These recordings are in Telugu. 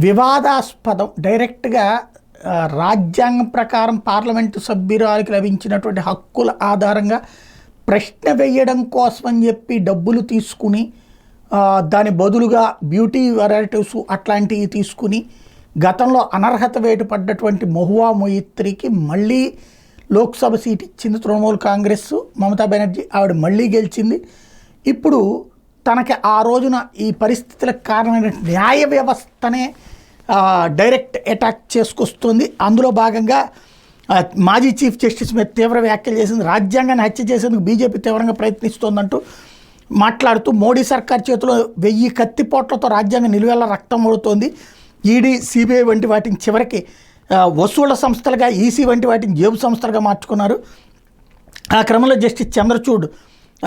వివాదాస్పదం డైరెక్ట్గా రాజ్యాంగం ప్రకారం పార్లమెంటు సభ్యురాలకు లభించినటువంటి హక్కుల ఆధారంగా ప్రశ్న వేయడం కోసమని చెప్పి డబ్బులు తీసుకుని దాని బదులుగా బ్యూటీ వెరైటీస్ అట్లాంటివి తీసుకుని గతంలో అనర్హత వేటు పడ్డటువంటి మహువా మొయిత్రికి మళ్ళీ లోక్సభ సీట్ ఇచ్చింది తృణమూల్ కాంగ్రెస్. మమతా బెనర్జీ ఆవిడ మళ్ళీ గెలిచింది. ఇప్పుడు తనకి ఆ రోజున ఈ పరిస్థితులకు కారణమైన న్యాయ వ్యవస్థనే డైరెక్ట్ అటాక్ చేసుకొస్తుంది. అందులో భాగంగా మాజీ చీఫ్ జస్టిస్ మీద తీవ్ర వ్యాఖ్యలు చేసింది. రాజ్యాంగాన్ని హత్య చేసేందుకు బీజేపీ తీవ్రంగా ప్రయత్నిస్తోందంటూ మాట్లాడుతూ మోడీ సర్కార్ చేతిలో 1000 కత్తిపోట్లతో రాజ్యాంగం నిలువెల్ల రక్తం ఓడుతోంది. ఈడీ, సిబిఐ వంటి వాటిని చివరికి వసూళ్ల సంస్థలుగా, ఈసీ వంటి వాటిని జేబు సంస్థలుగా మార్చుకున్నారు. ఆ క్రమంలో జస్టిస్ చంద్రచూడ్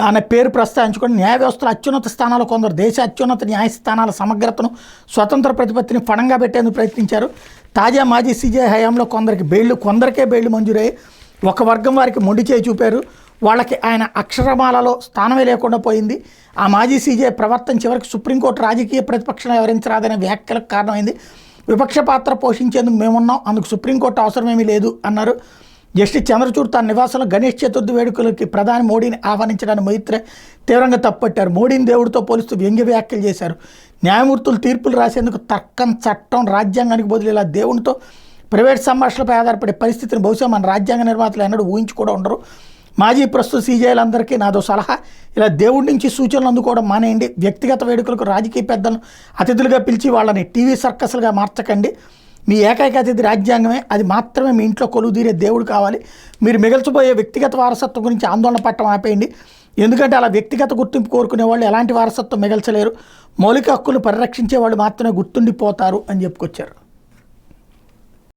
అనే పేరు ప్రస్తావించుకొని న్యాయ వ్యవస్థలో అత్యున్నత స్థానాలు కొందరు దేశ అత్యున్నత న్యాయస్థానాల సమగ్రతను, స్వతంత్ర ప్రతిపత్తిని ఫణంగా పెట్టేందుకు ప్రయత్నించారు. తాజా మాజీ సీజే హయాంలో కొందరికే బెయిళ్లు మంజూరయ్యాయి. ఒక వర్గం వారికి మొండి చేయి చూపారు. వాళ్ళకి ఆయన అక్షరమాలలో స్థానమే లేకుండా పోయింది. ఆ మాజీ సీజే ప్రవర్తన చివరికి సుప్రీంకోర్టు రాజకీయ ప్రతిపక్షం వివరించరాదనే వ్యాఖ్యలకు కారణమైంది. విపక్ష పాత్ర పోషించేందుకు మేమున్నాం, అందుకు సుప్రీంకోర్టు అవసరమేమీ లేదు అన్నారు. జస్టిస్ చంద్రచూడ్ తన నివాసంలో గణేష్ చతుర్థి వేడుకలకి ప్రధాని మోడీని ఆహ్వానించడానికి మొయిత్రే తీవ్రంగా తప్పుపట్టారు. మోడీని దేవుడితో పోలుస్తూ వ్యంగ్య వ్యాఖ్యలు చేశారు. న్యాయమూర్తులు తీర్పులు రాసేందుకు తర్కం, చట్టం, రాజ్యాంగానికి బదులు ఇలా దేవునితో ప్రైవేట్ సంభాషణలపై ఆధారపడే పరిస్థితిని బహుశా మన రాజ్యాంగ నిర్మాతలు ఎన్నడూ ఊహించి కూడా ఉండరు. మాజీ ప్రస్తుత సీజేలందరికీ నాదో సలహా, ఇలా దేవుడి నుంచి సూచనలు అందుకోవడం మానేయండి. వ్యక్తిగత వేడుకలకు రాజకీయ పెద్దలను అతిథులుగా పిలిచి వాళ్ళని టీవీ సర్కస్లుగా మార్చకండి. మీ ఏకైక అతిథి రాజ్యాంగమే, అది మాత్రమే మీ ఇంట్లో కొలువుదీరే దేవుడు కావాలి. మీరు మిగల్చిపోయే వ్యక్తిగత వారసత్వం గురించి ఆందోళన పట్టడం ఆపేయండి. ఎందుకంటే అలా వ్యక్తిగత గుర్తింపు కోరుకునే వాళ్ళు ఎలాంటి వారసత్వం మిగల్చలేరు. మౌలిక హక్కులు పరిరక్షించే వాళ్ళు మాత్రమే గుర్తుండిపోతారు అని చెప్పుకొచ్చారు.